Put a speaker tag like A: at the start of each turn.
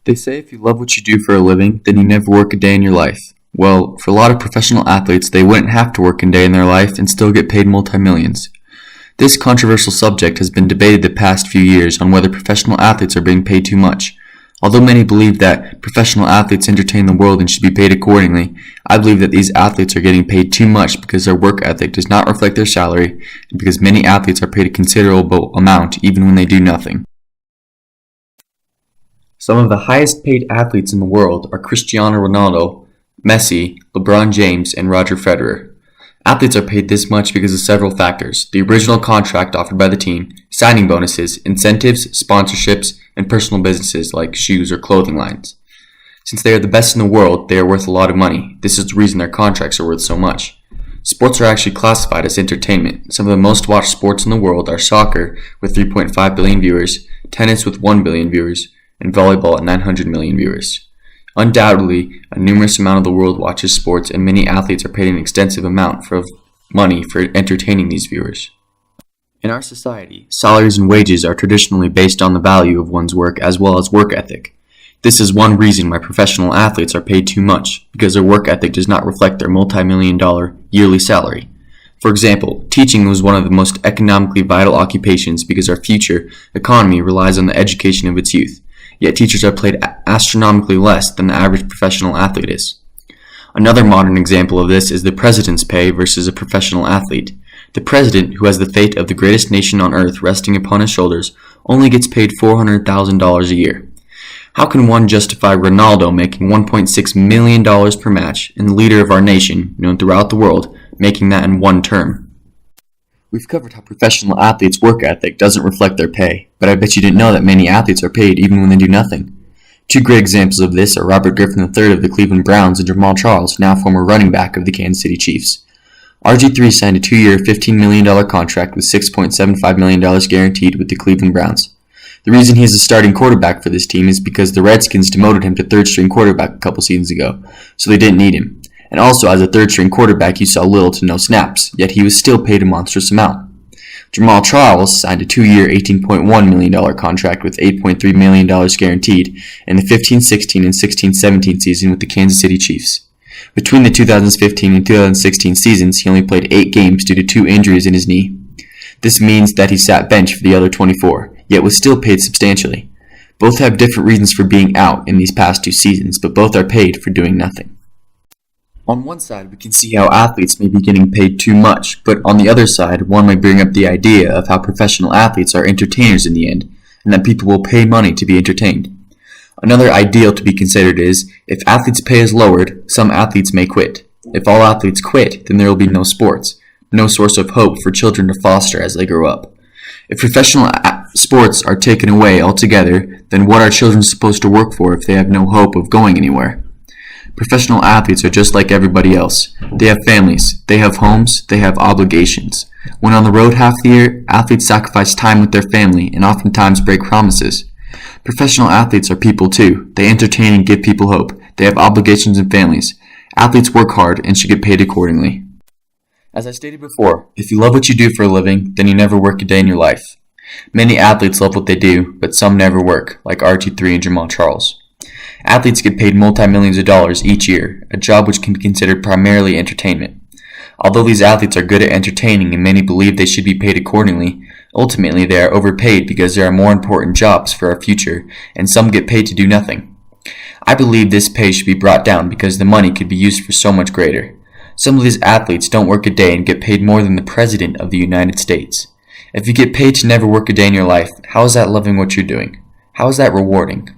A: They say if you love what you do for a living, then you never work a day in your life. Well, for a lot of professional athletes, they wouldn't have to work a day in their life and still get paid multi-millions. This controversial subject has been debated the past few years on whether professional athletes are being paid too much. Although many believe that professional athletes entertain the world and should be paid accordingly, I believe that these athletes are getting paid too much because their work ethic does not reflect their salary and because many athletes are paid a considerable amount even when they do nothing. Some of the highest paid athletes in the world are Cristiano Ronaldo, Messi, LeBron James, and Roger Federer. Athletes are paid this much because of several factors: the original contract offered by the team, signing bonuses, incentives, sponsorships, and personal businesses like shoes or clothing lines. Since they are the best in the world, they are worth a lot of money. This is the reason their contracts are worth so much. Sports are actually classified as entertainment. Some of the most watched sports in the world are soccer with 3.5 billion viewers, tennis with 1 billion viewers, and volleyball at 900 million viewers. Undoubtedly, a numerous amount of the world watches sports, and many athletes are paid an extensive amount of money for entertaining these viewers. In our society, salaries and wages are traditionally based on the value of one's work as well as work ethic. This is one reason why professional athletes are paid too much, because their work ethic does not reflect their multi-million-dollar yearly salary. For example, teaching was one of the most economically vital occupations because our future economy relies on the education of its youth. Yet teachers are paid astronomically less than the average professional athlete is. Another modern example of this is the president's pay versus a professional athlete. The president, who has the fate of the greatest nation on earth resting upon his shoulders, only gets paid $400,000 a year. How can one justify Ronaldo making $1.6 million per match and the leader of our nation, known throughout the world, making that in one term? We've covered how professional athletes' work ethic doesn't reflect their pay, but I bet you didn't know that many athletes are paid even when they do nothing. Two great examples of this are Robert Griffin III of the Cleveland Browns and Jamal Charles, now former running back of the Kansas City Chiefs. RG3 signed a 2-year, $15 million contract with $6.75 million guaranteed with the Cleveland Browns. The reason he is the starting quarterback for this team is because the Redskins demoted him to third-string quarterback a couple seasons ago, so they didn't need him. And also, as a third-string quarterback, he saw little to no snaps, yet he was still paid a monstrous amount. Jamal Charles signed a 2-year, $18.1 million contract with $8.3 million guaranteed in the 15-16 and 16-17 season with the Kansas City Chiefs. Between the 2015 and 2016 seasons, he only played 8 games due to 2 injuries in his knee. This means that he sat bench for the other 24, yet was still paid substantially. Both have different reasons for being out in these past 2 seasons, but both are paid for doing nothing. On one side, we can see how athletes may be getting paid too much, but on the other side, one may bring up the idea of how professional athletes are entertainers in the end, and that people will pay money to be entertained. Another ideal to be considered is, if athletes' pay is lowered, some athletes may quit. If all athletes quit, then there will be no sports, no source of hope for children to foster as they grow up. If professional sports are taken away altogether, then what are children supposed to work for if they have no hope of going anywhere? Professional athletes are just like everybody else. They have families, they have homes, they have obligations. When on the road half the year, athletes sacrifice time with their family and oftentimes break promises. Professional athletes are people too. They entertain and give people hope. They have obligations and families. Athletes work hard and should get paid accordingly. As I stated before, if you love what you do for a living, then you never work a day in your life. Many athletes love what they do, but some never work, like RG3 and Jamal Charles. Athletes get paid multi-millions of dollars each year, a job which can be considered primarily entertainment. Although these athletes are good at entertaining and many believe they should be paid accordingly, ultimately they are overpaid because there are more important jobs for our future, and some get paid to do nothing. I believe this pay should be brought down because the money could be used for so much greater. Some of these athletes don't work a day and get paid more than the President of the United States. If you get paid to never work a day in your life, how is that loving what you're doing? How is that rewarding?